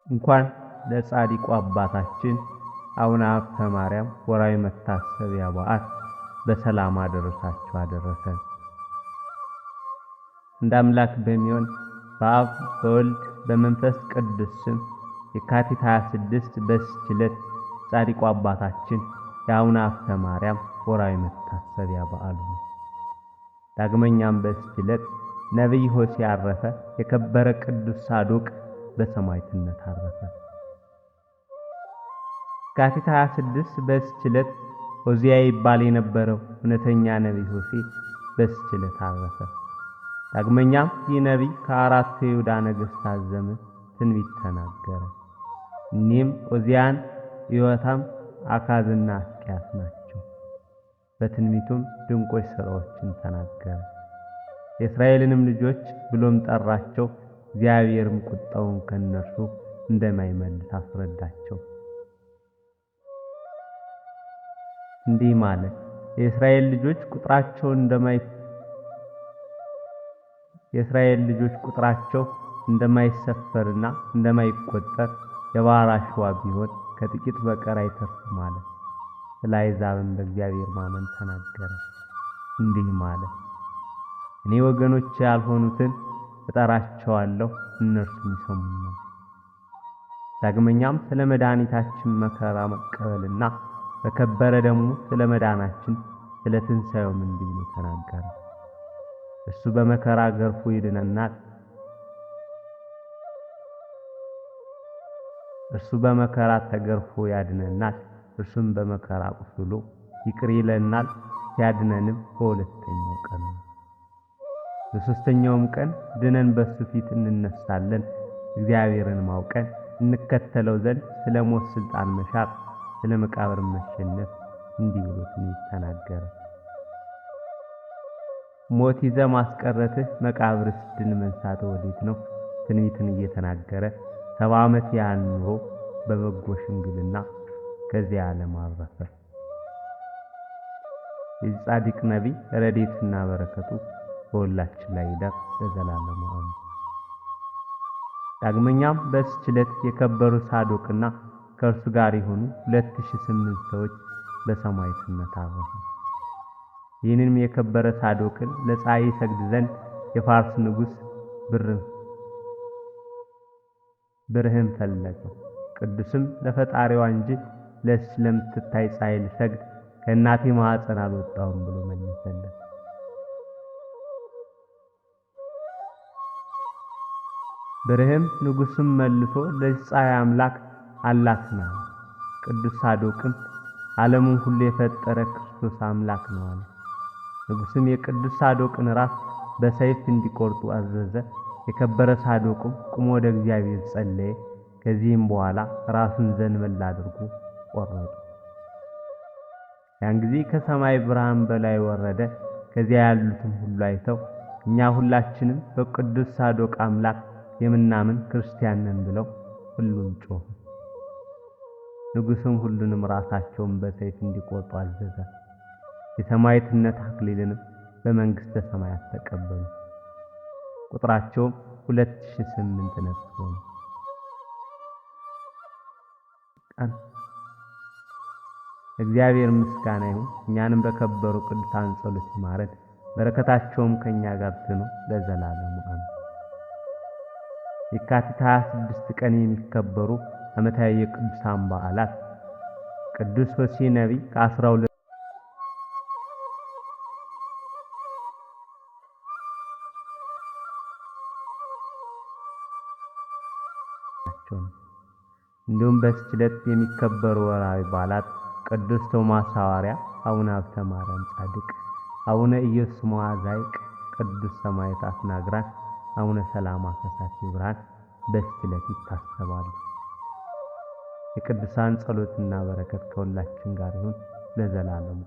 እንኳን ለጻድቁ አባታችን አቡነ ሀብተ ማርያም ወርሃዊ መታሰቢያ በዓል በሰላም አደረሳችሁ አደረሰን። እንደ አምላክ በሚሆን በአብ በወልድ በመንፈስ ቅዱስ ስም የካቲት 26 በዚች ዕለት ጻድቁ አባታችን የአቡነ ሀብተ ማርያም ወርሃዊ መታሰቢያ በዓሉ ነው። ዳግመኛም በዚች ዕለት ነቢይ ሆሴዕ አረፈ። የከበረ ቅዱስ ሳዶቅ በሰማዕትነት አረፈ። የካቲት 26 በዚች ዕለት ዖዝያ ይባል የነበረው እውነተኛ ነቢይ ሆሴዕ በዚች ዕለት አረፈ። ዳግመኛም ይህ ነቢይ ከአራቱ የይሁዳ ነገሥታት ዘመን ትንቢት ተናገረ። እኒህም ዖዝያን፣ ኢዮታም፣ አካዝና ሕዝቅያስ ናቸው። በትንቢቱም ድንቆች ሥራዎችን ተናገረ። የእስራኤልንም ልጆች ብሎም ጠራቸው። እግዚአብሔርም ቁጣውን ከነርሱ እንደማይመልስ አስረዳቸው። እንዲህ ማለት የእስራኤል ልጆች ቁጥራቸው እንደማይሰፈርና እንደማይቆጠር የባሕር አሸዋ ቢሆን ከጥቂት በቀር አይተርፍም ማለት። ስለ አሕዛብም በእግዚአብሔር ማመን ተናገረ። እንዲህ ማለት እኔ ወገኖች ያልሆኑትን እጠራቸዋለሁ፣ እነርሱም ይሰሙኛል። ዳግመኛም ስለ መድኃኒታችን መከራ መቀበልና በከበረ ደሙ ስለ መዳናችን ስለ ትንሣኤውም እንዲህ ብሎ ተናገረ። እሱ በመከራ ገርፎ ይድነናል፣ እርሱ በመከራ ተገርፎ ያድነናል፣ እርሱም በመከራ ቁስሎ ይቅር ይለናል። ሲያድነንም በሁለተኛው ቀን ነው። በሦስተኛውም ቀን ድነን በሱ ፊት እንነሳለን። እግዚአብሔርን ማውቀን እንከተለው ዘንድ ስለ ሞት ሥልጣን መሻር ስለ መቃብር መሸነፍ እንዲህ ብሎ ትንቢት ተናገረ። ሞት ይዘህ ማስቀረትህ መቃብርስ ድል መንሳት ወዴት ነው? ትንቢትን እየተናገረ 70 ዓመት ያህል ኑሮ በበጎ ሽምግልና ከዚህ ዓለም አረፈ። የዚህ ጻድቅ ነቢይ ረድኤቱና በረከቱ በሁላችን ላይ ይደር ለዘላለሙ አሜን። ዳግመኛም በዚች ዕለት የከበሩ ሳዶቅና ከእርሱ ጋር የሆኑ 2008 ሰዎች በሰማዕትነት አረፉ። ይህንንም የከበረ ሳዶቅን ለፀሐይ ይሰግድ ዘንድ የፋርስ ንጉሥ ብርህን ፈለገው። ቅዱስም ለፈጣሪዋ እንጂ ለምትታይ ፀሐይ ልሰግድ ከእናቴ ማኅፀን አልወጣሁም ብሎ መለሰለት። ብርህም ንጉሥም መልሶ ለዚህ ፀሐይ አምላክ አላትና ቅዱስ ሳዶቅም ዓለሙን ሁሉ የፈጠረ ክርስቶስ አምላክ ነው አለ። ንጉሥም የቅዱስ ሳዶቅን ራስ በሰይፍ እንዲቆርጡ አዘዘ። የከበረ ሳዶቅም ቁሞ ወደ እግዚአብሔር ጸለየ። ከዚህም በኋላ ራሱን ዘንበል አድርጎ ቆረጡ። ያን ጊዜ ከሰማይ ብርሃን በላይ ወረደ። ከዚያ ያሉትም ሁሉ አይተው እኛ ሁላችንም በቅዱስ ሳዶቅ አምላክ የምናምን ክርስቲያን ነን ብለው ሁሉም ጮኹ። ንጉሥም ሁሉንም ራሳቸውን በሰይፍ እንዲቆርጡ አዘዘ። የሰማዕትነት አክሊልንም በመንግሥተ ሰማያት ተቀበሉ። ቁጥራቸውም 2008 ነፍስ ሆነ። እግዚአብሔር ምስጋና ይሁን። እኛንም በከበሩ ቅዱሳን ጸሎት ይማረን፣ በረከታቸውም ከኛ ጋር ትኑር ለዘላለሙ አሜን። የካቲት 26 ቀን የሚከበሩ ዓመታዊ የቅዱሳን በዓላት ቅዱስ ሆሴዕ ነቢይ ከ12 እንዲሁም በዚች ዕለት የሚከበሩ ወርሃዊ በዓላት ቅዱስ ቶማስ ሐዋርያ፣ አቡነ ሀብተ ማርያም ጻድቅ፣ አቡነ ኢየሱስ ሞዐ ዛይቅ፣ ቅዱስ ሰማዕት አስናግራን፣ አቡነ ሰላማ ከሳቴ ብርሃን በዚች ዕለት ይታሰባሉ። የቅዱሳን ጸሎትና በረከት ከሁላችን ጋር ይሁን ለዘላለሙ።